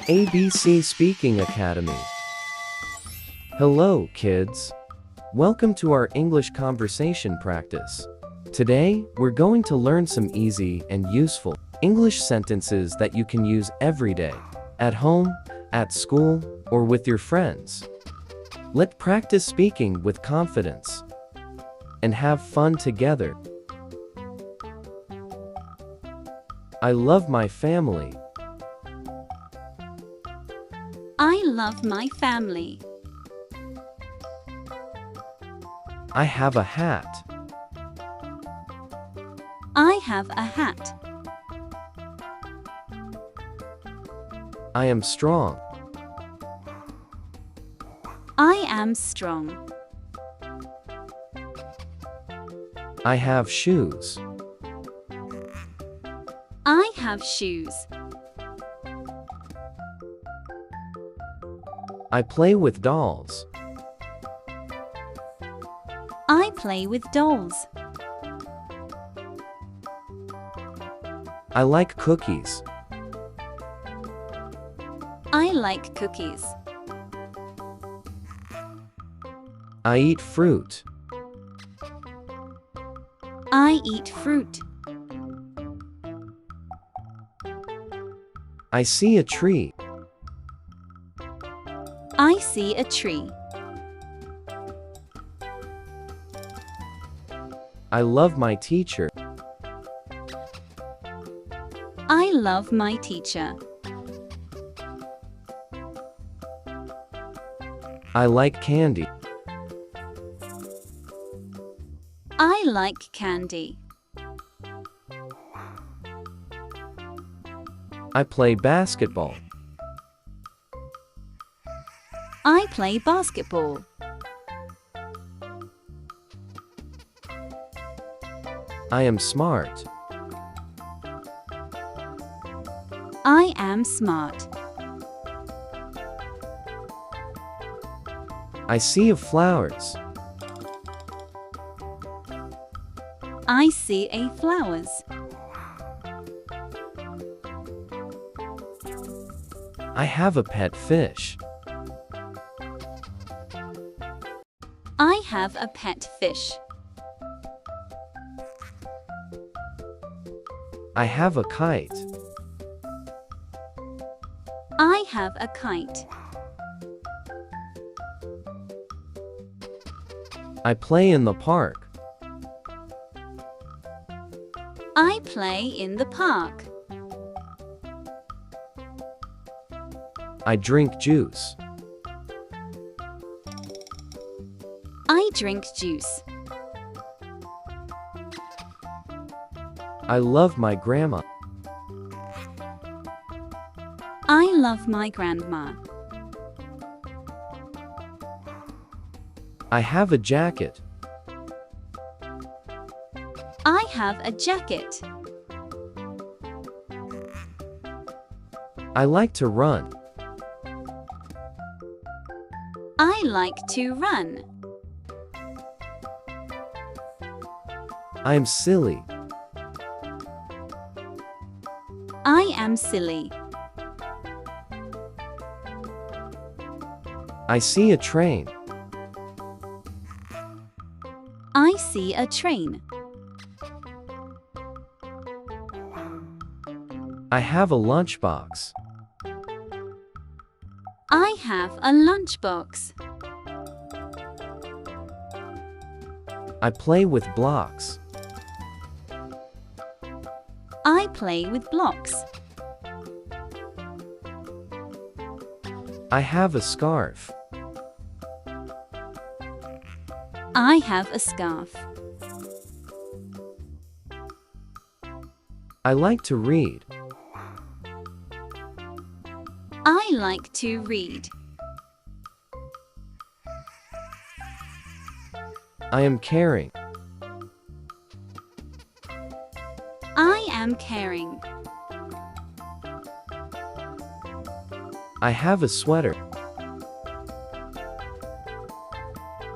ABC Speaking Academy. Hello, kids. Welcome to our English conversation practice. Today, we're going to learn some easy and useful English sentences that you can use every day, at home, at school, or with your friends. Let's practice speaking with confidence and have fun together. I love my family. I love my family. I have a hat. I have a hat. I am strong. I am strong. I have shoes. I have shoes. I play with dolls. I play with dolls. I like cookies. I like cookies. I eat fruit. I eat fruit. I see a tree. I see a tree. I love my teacher. I love my teacher. I like candy. I like candy. I play basketball. I play basketball. I am smart. I am smart. I see flowers. I see a flowers. I have a pet fish. I have a pet fish. I have a kite. I have a kite. I play in the park. I play in the park. I drink juice. I drink juice. I love my grandma. I love my grandma. I have a jacket. I have a jacket. I like to run. I like to run. I am silly. I am silly. I see a train. I see a train. I have a lunchbox. I have a lunchbox. I play with blocks. I play with blocks. I have a scarf. I have a scarf. I like to read. I like to read. I am caring. I am caring. I have a sweater.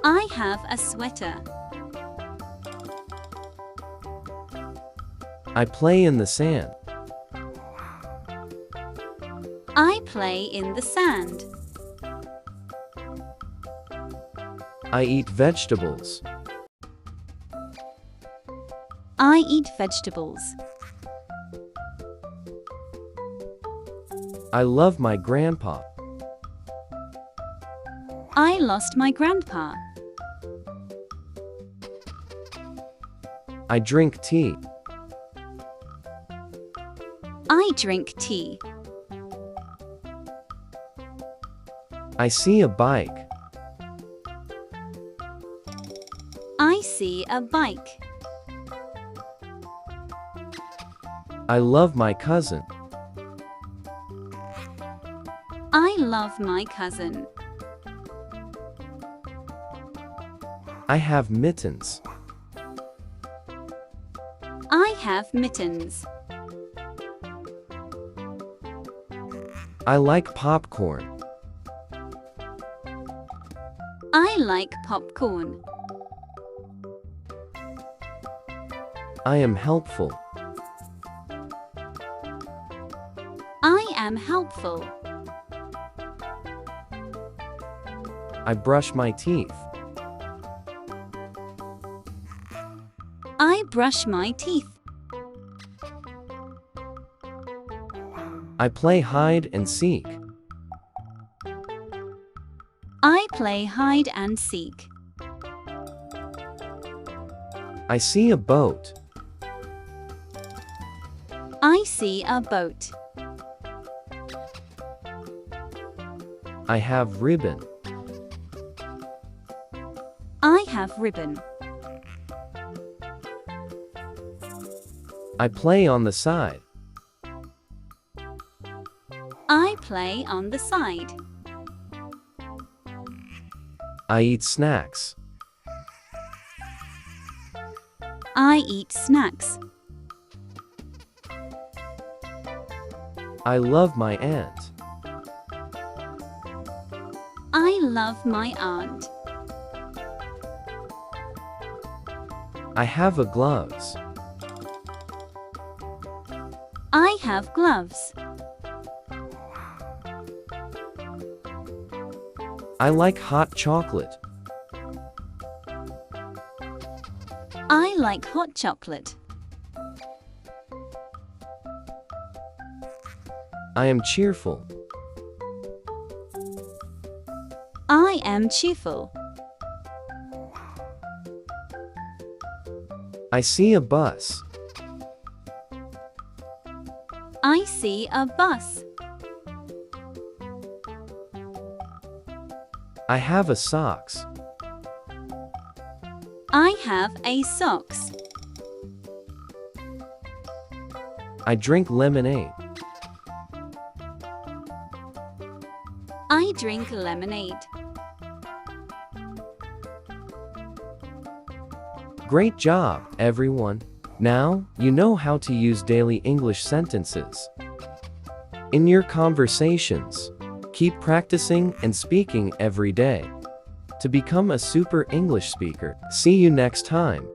I have a sweater. I play in the sand. I play in the sand. I eat vegetables. I eat vegetables. I love my grandpa. I lost my grandpa. I drink tea. I drink tea. I see a bike. I see a bike. I love my cousin. I love my cousin. I have mittens. I have mittens. I like popcorn. I like popcorn. I am helpful. I am helpful. I brush my teeth. I brush my teeth. I play hide and seek. I play hide and seek. I see a boat. I see a boat. I have ribbon. I have ribbon. I play on the side. I play on the side. I eat snacks. I eat snacks. I love my aunt. I love my aunt. I have a gloves. I have gloves. I like hot chocolate. I like hot chocolate. I am cheerful. I am cheerful. I see a bus. I see a bus. I have a socks. I have a socks. I drink lemonade. I drink lemonade. Great job, everyone! Now, you know how to use daily English sentences. In your conversations, keep practicing and speaking every day to become a super English speaker. See you next time.